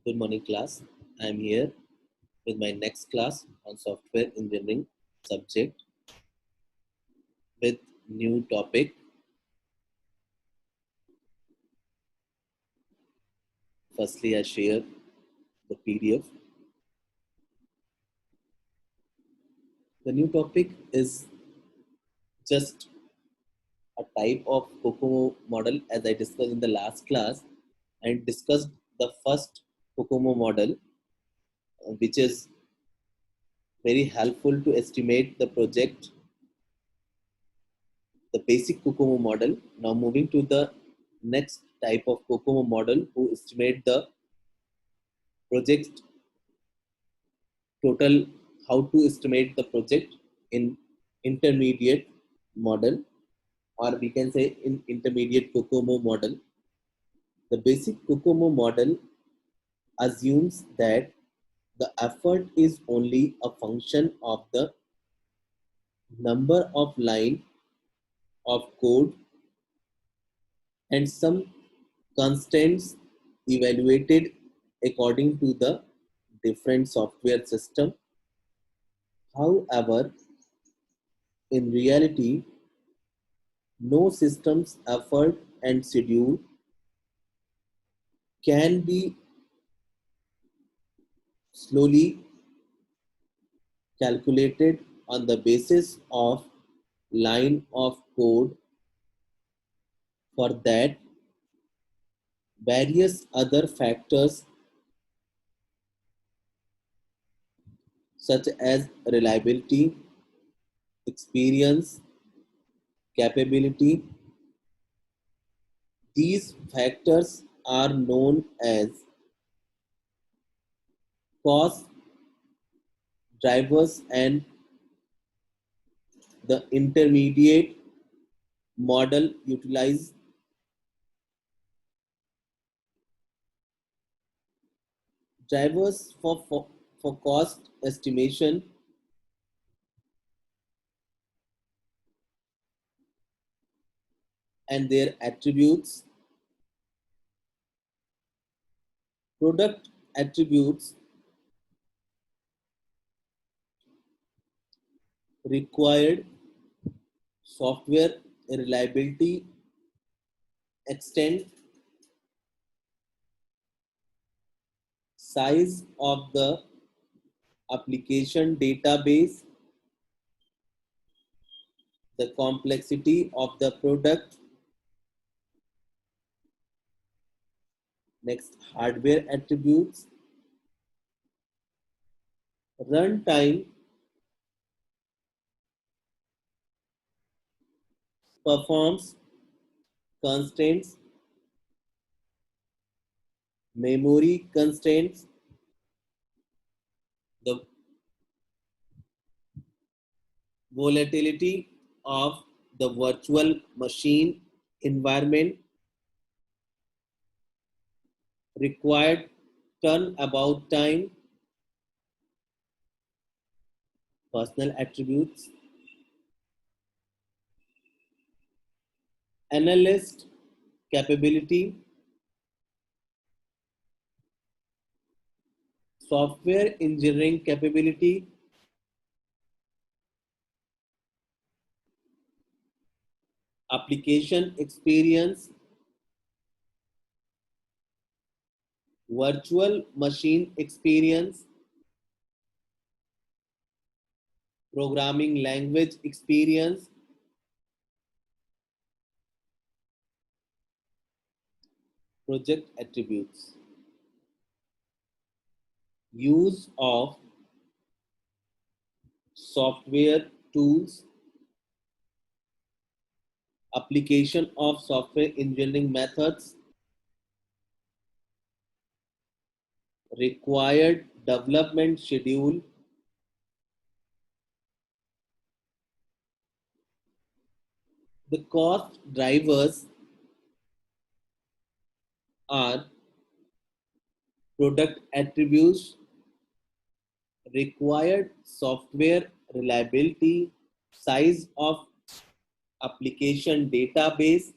Good morning, class. I'm here with my next class on software engineering subject with new topic. Firstly, I share the PDF. The new topic is just a type of COCOMO model as I discussed in the last class and discussed the first COCOMO model, which is very helpful to estimate the project, the basic COCOMO model. Now moving to the next type of COCOMO model who estimate the project total, how to estimate the project in intermediate model, or we can say in intermediate COCOMO model. The basic COCOMO model assumes that the effort is only a function of the number of line of code and some constants evaluated according to the different software system. However, in reality, no system's effort and schedule can be slowly calculated on the basis of line of code. For that, various other factors such as reliability, experience, capability, these factors are known as cost drivers, and the intermediate model utilize drivers for cost estimation and their attributes. Product attributes required software reliability, extent, size of the application database, the complexity of the product. Next, hardware attributes, runtime, performance constraints, memory constraints, the volatility of the virtual machine environment, required turnabout time, personal attributes, analyst capability, software engineering capability, application experience, virtual machine experience, programming language experience, project attributes, use of software tools, application of software engineering methods, required development schedule, the cost drivers are product attributes, required software reliability, size of application database,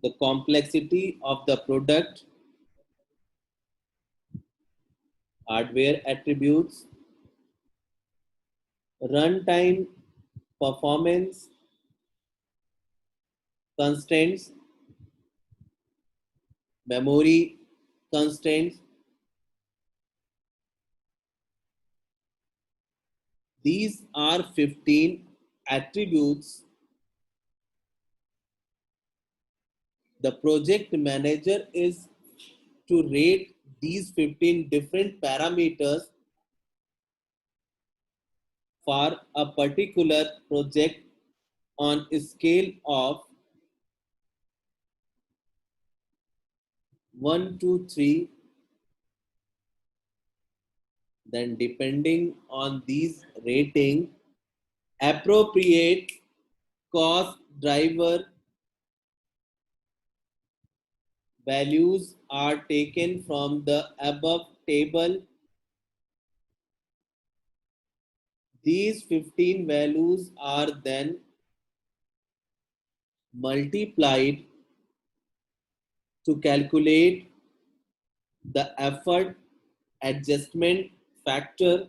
the complexity of the product, hardware attributes, runtime performance constraints, memory constraints. These are 15 attributes the project manager is to rate these 15 different parameters for a particular project on a scale of 1 to 3. Then depending on these rating, appropriate cost driver values are taken from the above table. These 15 values are then multiplied to calculate the effort adjustment factor.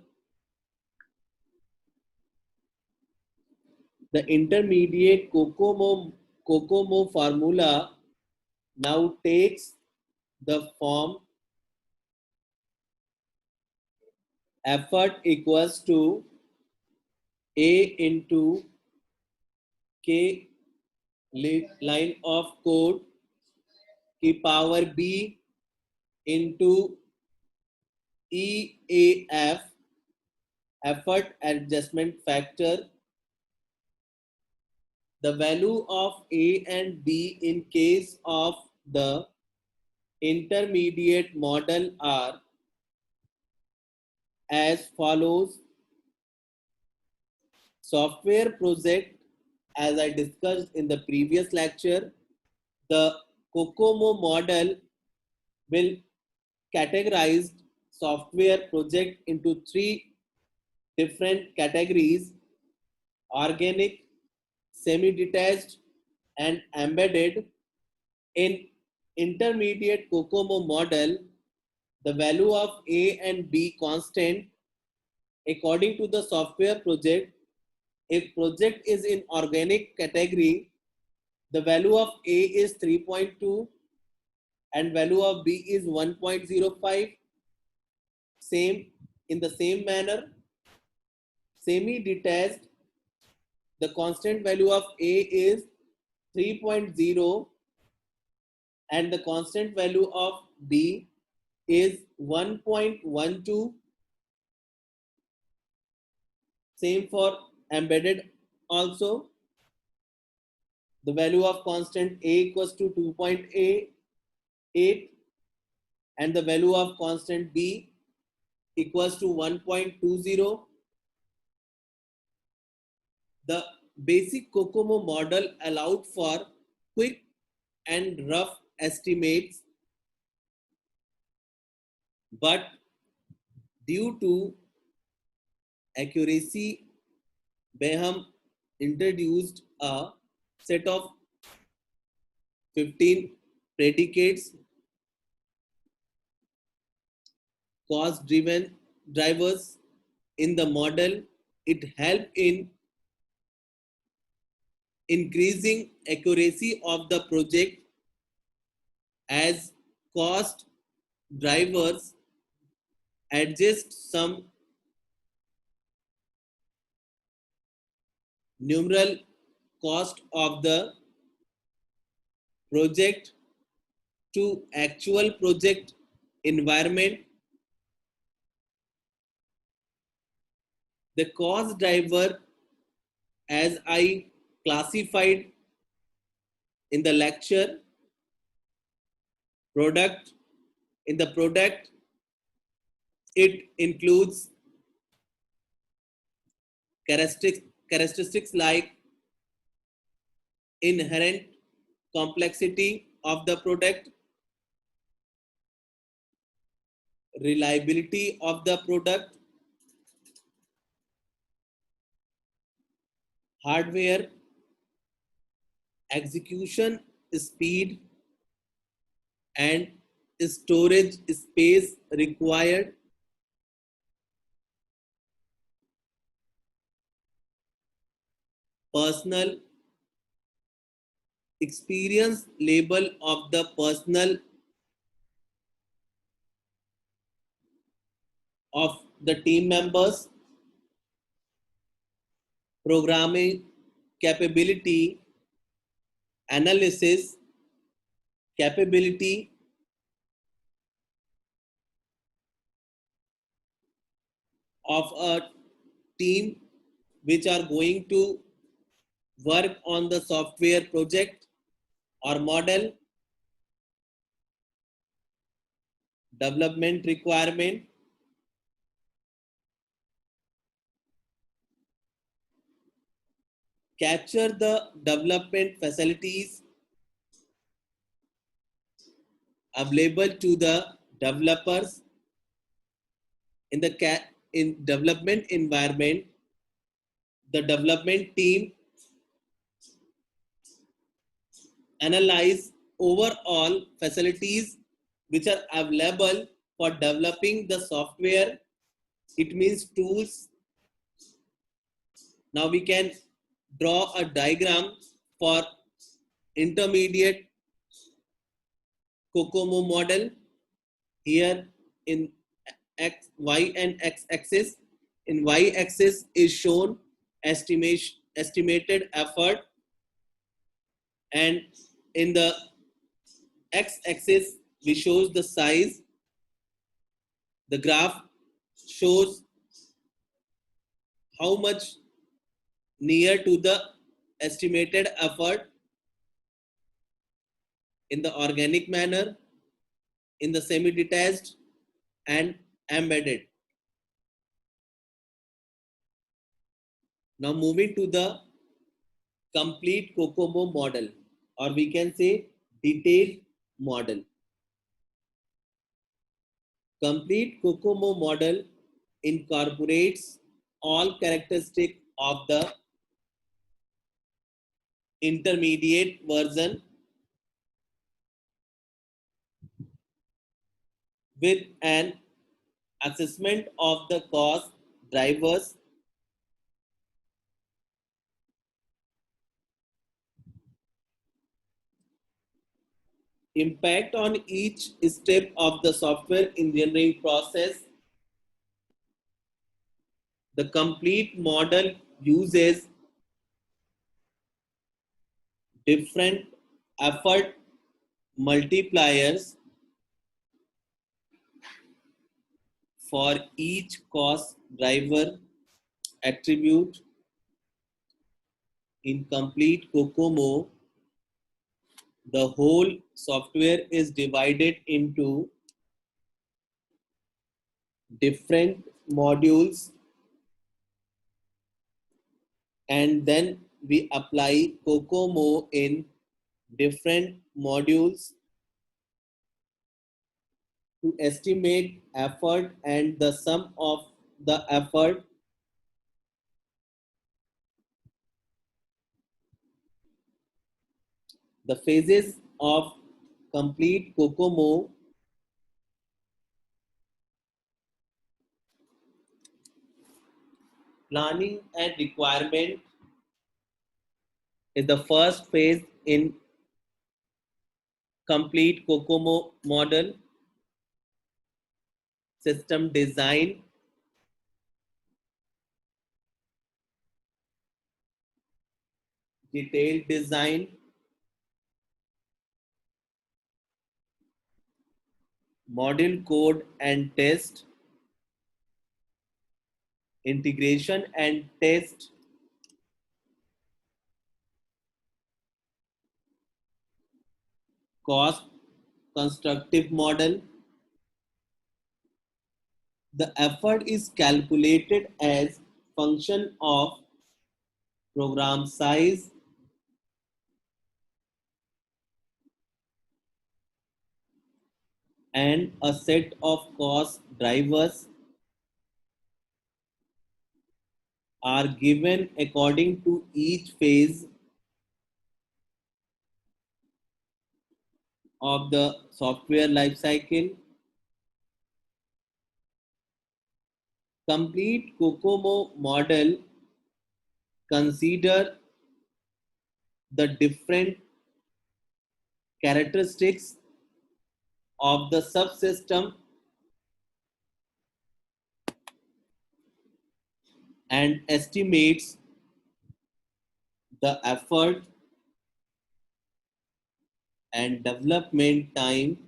The intermediate COCOMO formula now takes the form effort equals to A into K line of code की power B into EAF, effort adjustment factor. The value of A and B in case of the intermediate model are as follows. Software project, as I discussed in the previous lecture, the COCOMO model will categorize software project into 3 different categories: organic, semi-detached, and embedded. In intermediate COCOMO model, the value of A and B constant according to the software project. If project is in organic category, the value of A is 3.2 and value of B is 1.05. Same in the same manner, semi-detached, the constant value of A is 3.0 and the constant value of B is 1.12. Same for embedded also. The value of constant A equals to 2.8 and the value of constant B equals to 1.20. The basic COCOMO model allowed for quick and rough estimates, but due to accuracy, Beham introduced a set of 15 predicates, cost driven drivers in the model. It helped in increasing accuracy of the project as cost drivers adjust some numeral cost of the project to actual project environment. The cost driver, as I classified in the lecture, product. In the product, it includes characteristics like inherent complexity of the product, reliability of the product, hardware execution speed and storage space required, personal experience label of the personal of the team members, programming capability, analysis capability, of a team which are going to work on the software project or model, development requirement, capture the development facilities available to the developers in the in development environment. The development team analyze overall facilities which are available for developing the software. It means tools. Now we can draw a diagram for intermediate COCOMO model here in X, Y and X axis. In Y axis is shown estimated effort, and in the X axis we shows the size. The graph shows how much near to the estimated effort in the organic manner, in the semi-detached and embedded. Now moving to the complete COCOMO model, or we can say detailed model. Complete COCOMO model incorporates all characteristics of the intermediate version with an assessment of the cost drivers, impact on each step of the software engineering process. The complete model uses different effort multipliers for each cost driver attribute. In complete COCOMO, the whole software is divided into different modules, and then we apply COCOMO in different modules to estimate effort and the sum of the effort. The phases of complete COCOMO: planning and requirement is the first phase in complete COCOMO model. System design, detailed design, module code and test, integration and test, cost constructive model. The effort is calculated as function of program size, and a set of cost drivers are given according to each phase. of the software lifecycle. Complete COCOMO model consider the different characteristics of the subsystem and estimates the effort and development time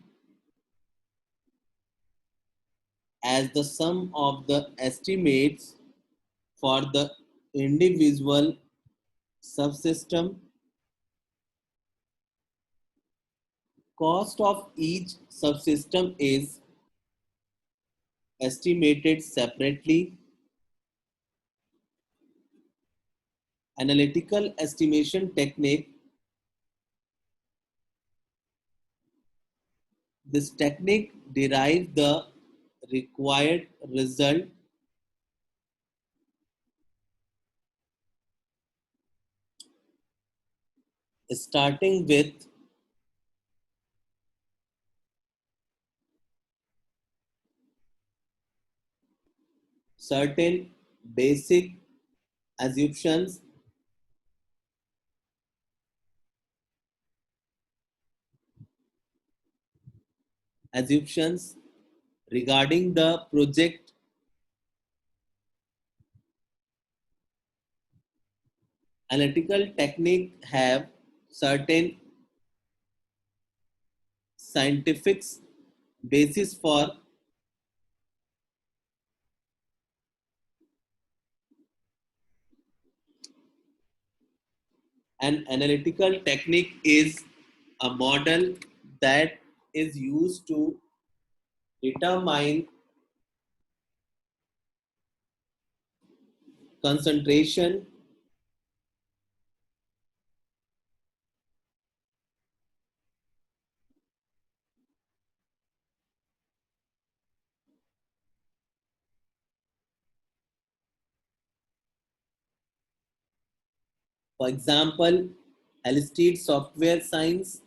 as the sum of the estimates for the individual subsystem. Cost of each subsystem is estimated separately. Analytical estimation technique. This technique derives the required result starting with certain basic assumptions assumptions regarding the project. Analytical technique have certain scientific basis for an analytical technique is a model that is used to determine concentration, for example, Halstead software science.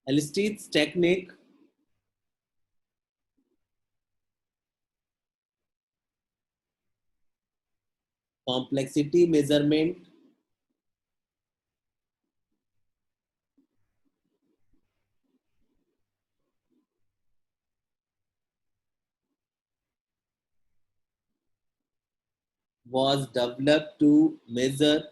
Halstead's technique complexity measurement was developed to measure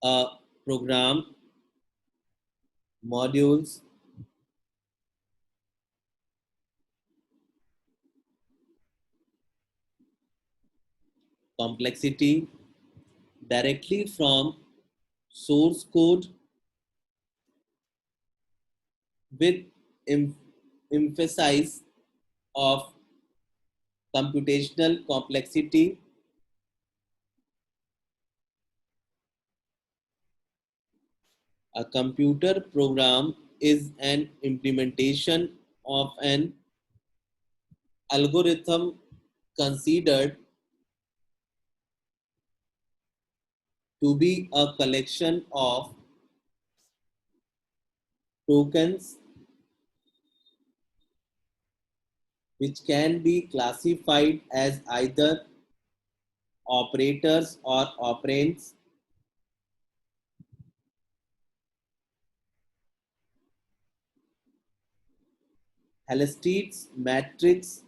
a program modules complexity directly from source code with em- emphasis of computational complexity. A computer program is an implementation of an algorithm considered to be a collection of tokens which can be classified as either operators or operands. Halstead's matrix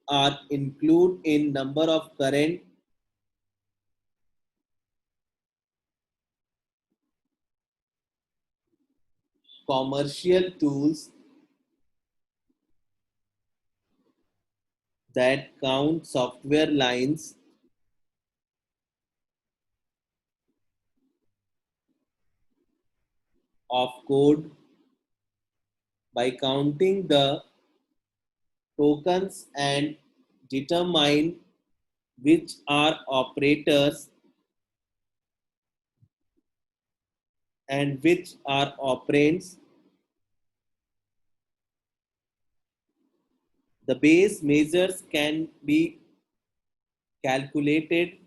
are included in number of current commercial tools that count software lines of code by counting the tokens and determine which are operators and which are operands. The base measures can be calculated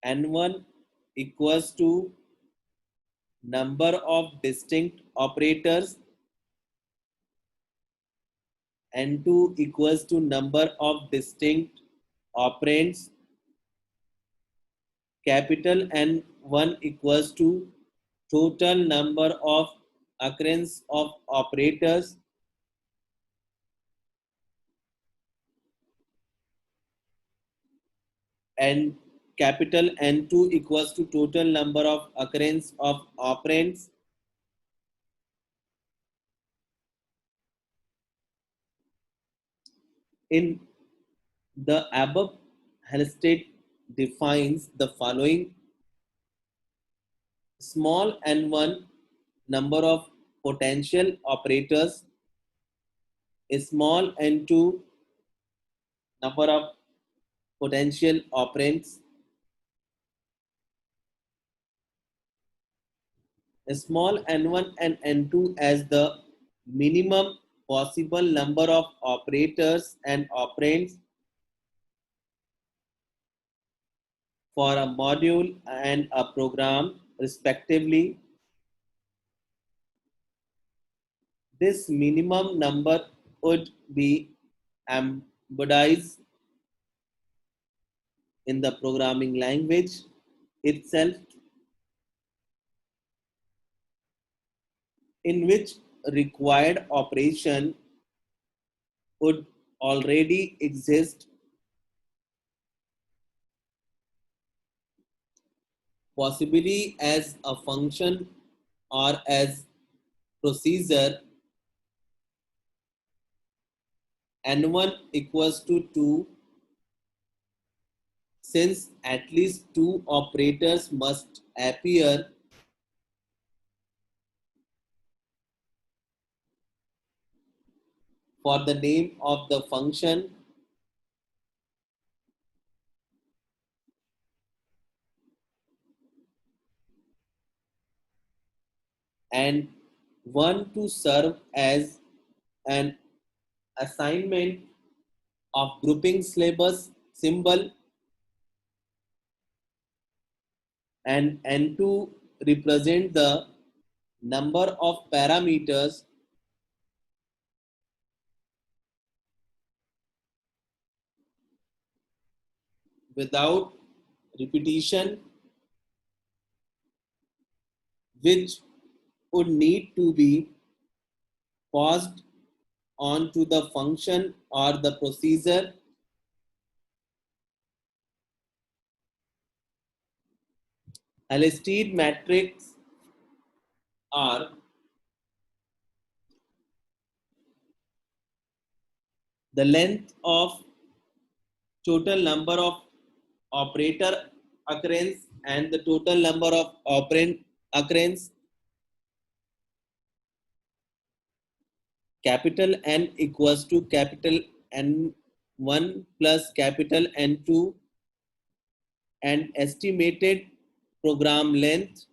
n1 equals to number of distinct operators, n2 equals to number of distinct operands, capital N1 equals to total number of occurrence of operators, and capital N2 equals to total number of occurrence of operands. In the above, Halstead defines the following: small n1 number of potential operators, a small n2 number of potential operands, a small n1 and n2 as the minimum possible number of operators and operands for a module and a program respectively. This minimum number would be embedded in the programming language itself, in which required operation would already exist, possibly as a function or as procedure. N1 equals to 2, since at least two operators must appear for the name of the function, and one to serve as an assignment of grouping syllabus symbol, and N2 represent the number of parameters without repetition, which would need to be passed on to the function or the procedure. Halstead matrices are the length of total number of operator occurrence and the total number of operand occurrence. Capital N equals to capital N1 plus capital N2, and estimated program length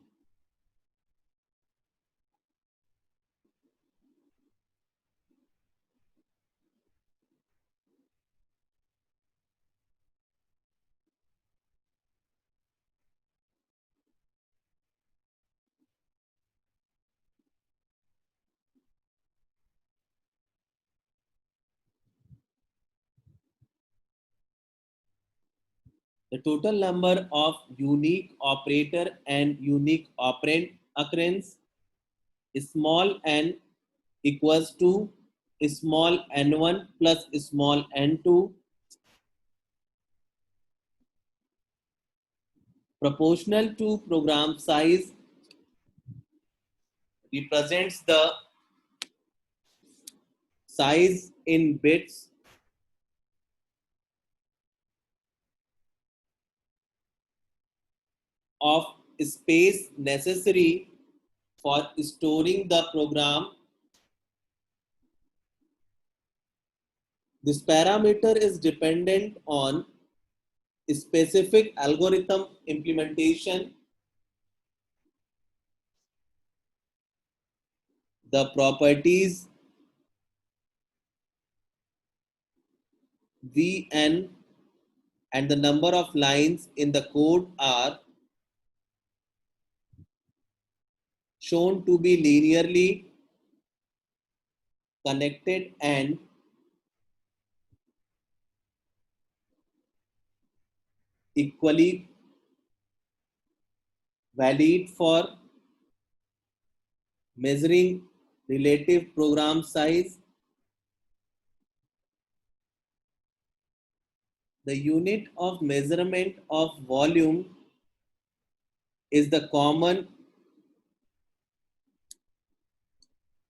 the total number of unique operator and unique operand occurrence, small n equals to small n1 plus small n2, proportional to program size, represents the size in bits of space necessary for storing the program This parameter is dependent on specific algorithm implementation, the properties Vn and the number of lines in the code are shown to be linearly connected and equally valid for measuring relative program size. The unit of measurement of volume is the common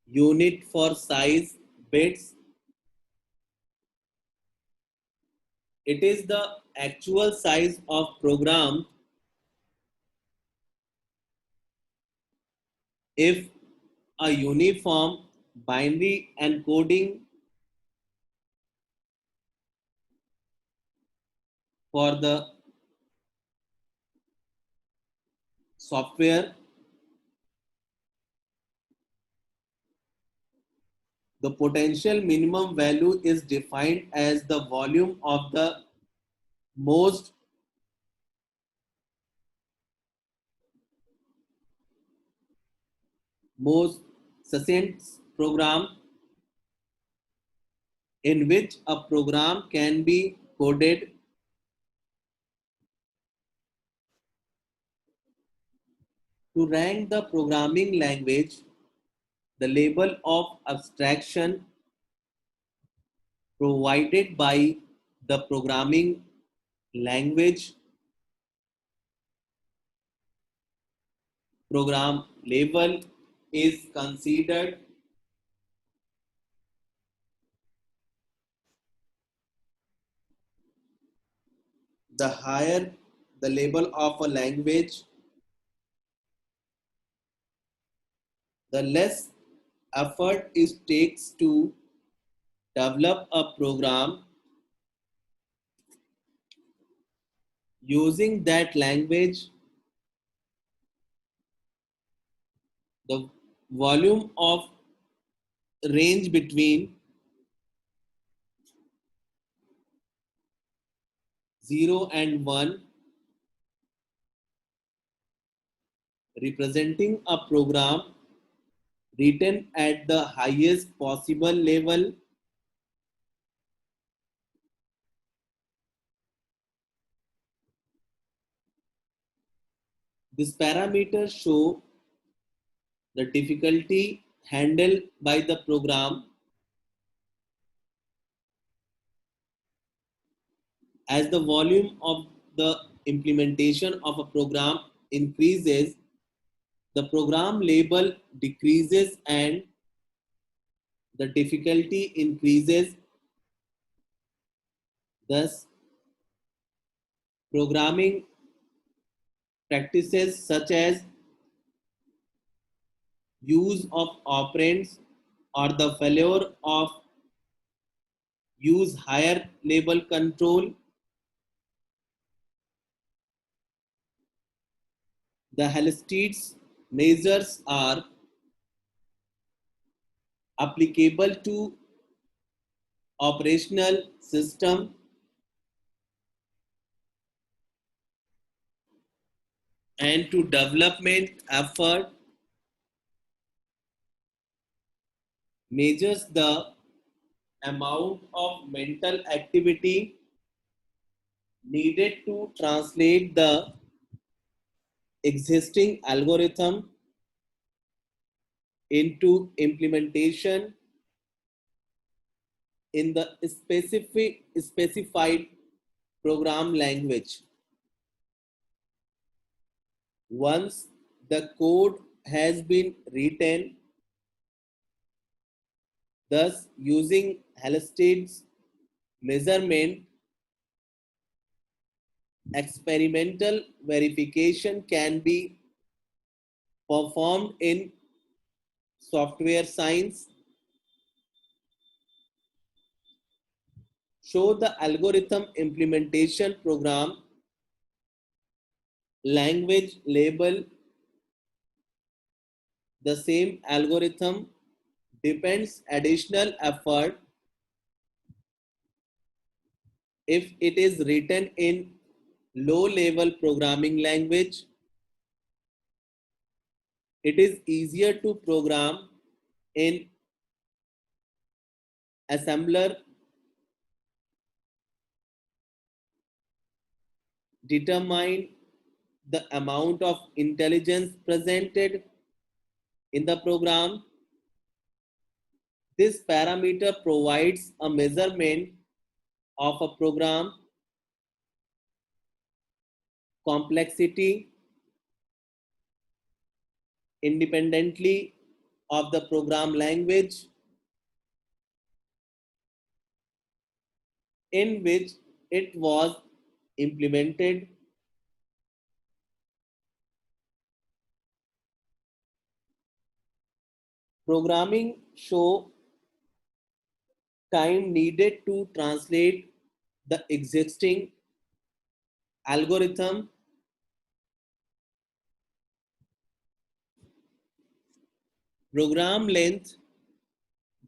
unit for size bits. It is the actual size of program if a uniform binary encoding for the software. The potential minimum value is defined as the volume of the most succinct program in which a program can be coded. To rank the programming language, the label of abstraction provided by the programming language program label is considered the higher the label of a language, the less effort it takes to develop a program using that language. The volume of range between 0 and 1, representing a program written at the highest possible level. This parameter show the difficulty handled by the program. As the volume of the implementation of a program increases, the program label decreases and the difficulty increases. Thus, programming practices such as use of operands or the failure of use higher label control. The Halstead's measures are applicable to operational system and to development effort, measures the amount of mental activity needed to translate the existing algorithm into implementation in the specified program language. Once the code has been written, thus using Halstead's measurement, experimental verification can be performed in software science. show the algorithm implementation program language label. The same algorithm depends additional effort if it is written in low level programming language. It is easier to program in assembler. Determine the amount of intelligence presented in the program. This parameter provides a measurement of a program complexity independently of the program language in which it was implemented. Programming show time needed to translate the existing algorithm. Program length.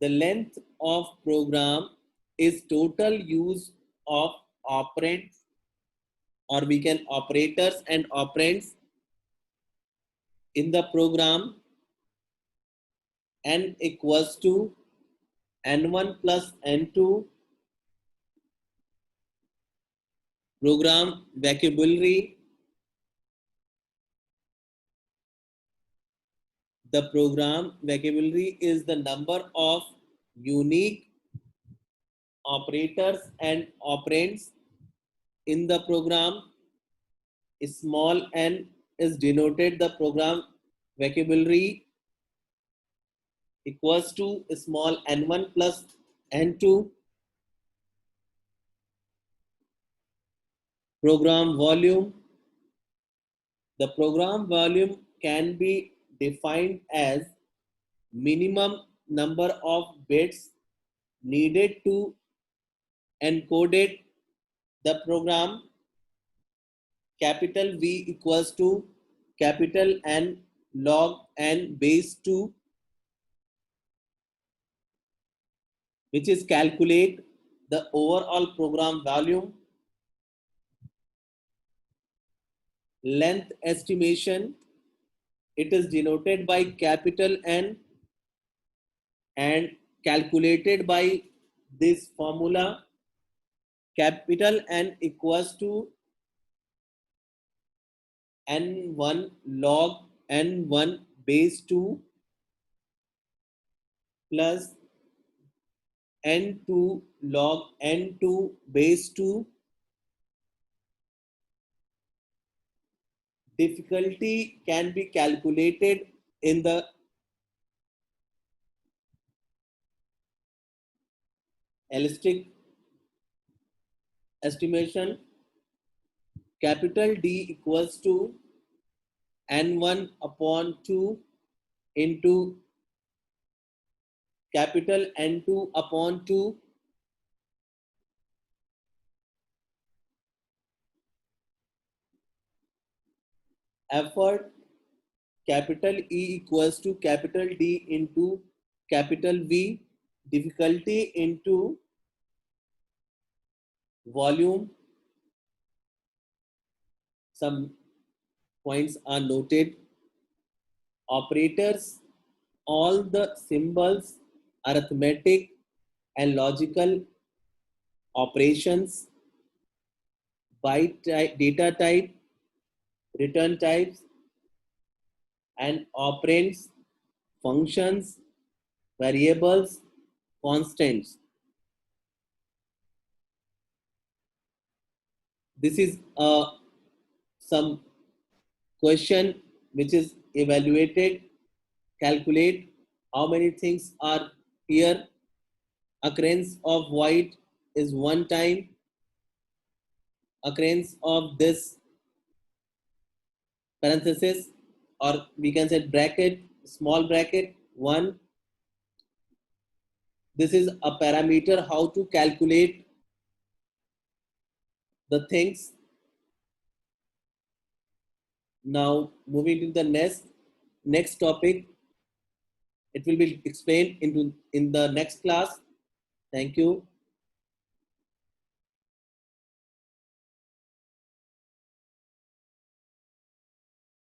The length of program is total use of operands, or we can operators and operands in the program. N equals to n1 plus n2. Program vocabulary. The program vocabulary is the number of unique operators and operands in the program. Small n is denoted the program vocabulary equals to small n1 plus n2. Program volume. The program volume can be defined as minimum number of bits needed to encode the program. Capital V equals to capital N log n base 2, which is calculate the overall program volume. Length estimation, it is denoted by capital N and calculated by this formula. Capital N equals to n1 log n1 base 2 plus n2 log n2 base 2. Difficulty can be calculated in the elastic estimation. Capital D equals to n1 upon 2 into capital N2 upon 2. Effort, capital E equals to capital D into capital V. Difficulty into volume. Some points are noted. Operators, all the symbols, arithmetic and logical operations, byte type, data type, return types, and operands, functions, variables, constants. This is some question which is evaluated. Calculate how many things are here. Occurrence of white is one time. Occurrence of this parenthesis, or we can say bracket, small bracket, one. This is a parameter how to calculate the things. Now moving to the next topic, it will be explained in the next class. Thank you.